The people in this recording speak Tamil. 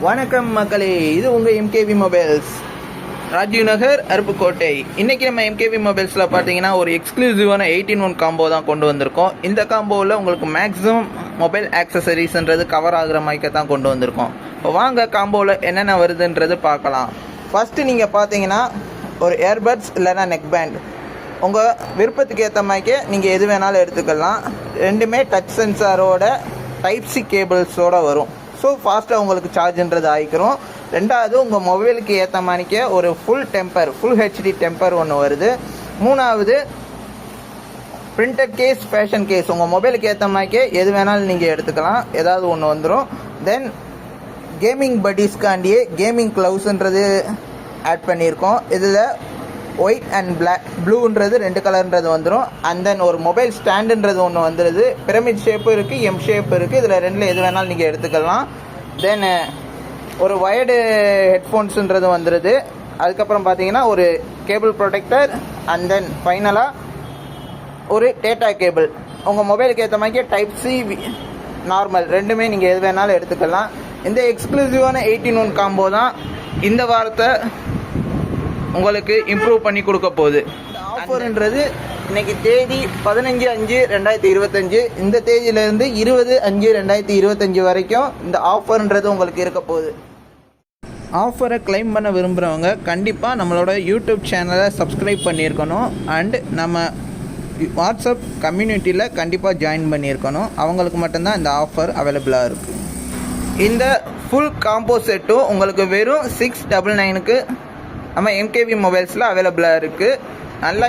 வணக்கம் மக்களே, இது உங்கள் எம்கேவி மொபைல்ஸ், ராஜீவ் நகர், அருப்புக்கோட்டை. இன்றைக்கி நம்ம எம்கேவி மொபைல்ஸில் பார்த்தீங்கன்னா ஒரு எக்ஸ்க்ளூசிவான 18-1 காம்போ தான் கொண்டு வந்திருக்கோம். இந்த காம்போவில் உங்களுக்கு மேக்ஸிமம் மொபைல் ஆக்சசரிஸ்ன்றது கவர் ஆகிற மாதிரி தான் கொண்டு வந்திருக்கோம். இப்போ வாங்க காம்போவில் என்னென்ன வருதுன்றது பார்க்கலாம். ஃபஸ்ட்டு நீங்கள் பார்த்தீங்கன்னா ஒரு ஏர்பட்ஸ் இல்லைனா நெக் பேண்ட், உங்கள் விருப்பத்துக்கு ஏற்ற மாதிரிக்கே நீங்கள் எது வேணாலும் எடுத்துக்கலாம். ரெண்டுமே டச் சென்சாரோட டைப் சி கேபிள்ஸோடு வரும். ஸோ ஃபாஸ்ட்டாக உங்களுக்கு சார்ஜுன்றது ஆகிக்கிறோம். ரெண்டாவது, உங்கள் மொபைலுக்கு ஏற்ற மாதிரிக்கே ஒரு ஃபுல் ஹெச்டி டெம்பர் ஒன்று வருது. மூணாவது, பிரிண்டட் கேஸ், ஃபேஷன் கேஸ், உங்கள் மொபைலுக்கு ஏற்ற மாதிரிக்கே எது வேணாலும் நீங்கள் எடுத்துக்கலாம், ஏதாவது ஒன்று வந்துடும். தென் கேமிங் பட்டீஸ்க்காண்டியே கேமிங் க்ளவுஸ்ன்றது ஆட் பண்ணியிருக்கோம். இதில் ஒயிட் அண்ட் ப்ளூன்றது 2 கலர்ன்றது வந்துடும். அண்ட் தென் ஒரு மொபைல் ஸ்டாண்டுன்றது ஒன்று வந்துடுது. பிரமிட் ஷேப்பு இருக்குது, எம் ஷேப் இருக்குது. இதில் ரெண்டில் எது வேணாலும் நீங்கள் எடுத்துக்கலாம். தென் ஒரு வயர்டு ஹெட்ஃபோன்ஸுன்றது வந்துடுது. அதுக்கப்புறம் பார்த்தீங்கன்னா ஒரு கேபிள் ப்ரொடெக்டர். அண்ட் தென் ஃபைனலாக ஒரு டேட்டா கேபிள். உங்கள் மொபைலுக்கு ஏற்ற மாதிரி டைப் சி, நார்மல், ரெண்டுமே நீங்கள் எது வேணாலும் எடுத்துக்கலாம். இந்த எக்ஸ்க்ளூசிவான 18-1 காம்போ தான் இந்த வாரத்தை உங்களுக்கு இம்ப்ரூவ் பண்ணி கொடுக்க போகுது. இந்த ஆஃபர்ன்றது இன்னைக்கு தேதி 15/5/2025. இந்த தேதியிலேருந்து 20/5/2025 வரைக்கும் இந்த ஆஃபர்ன்றது உங்களுக்கு இருக்க போகுது. ஆஃபரை கிளைம் பண்ண விரும்புகிறவங்க கண்டிப்பாக நம்மளோட யூடியூப் சேனலை சப்ஸ்கிரைப் பண்ணியிருக்கணும். அண்ட் நம்ம வாட்ஸ்அப் கம்யூனிட்டியில் கண்டிப்பாக ஜாயின் பண்ணியிருக்கணும். அவங்களுக்கு மட்டும்தான் இந்த ஆஃபர் அவைலபிளாக இருக்குது. இந்த ஃபுல் காம்போ செட்டும் உங்களுக்கு வெறும் 699க்கு நம்ம எம்கேவி மொபைல்ஸில் அவைலபிளாக இருக்குது. நல்லா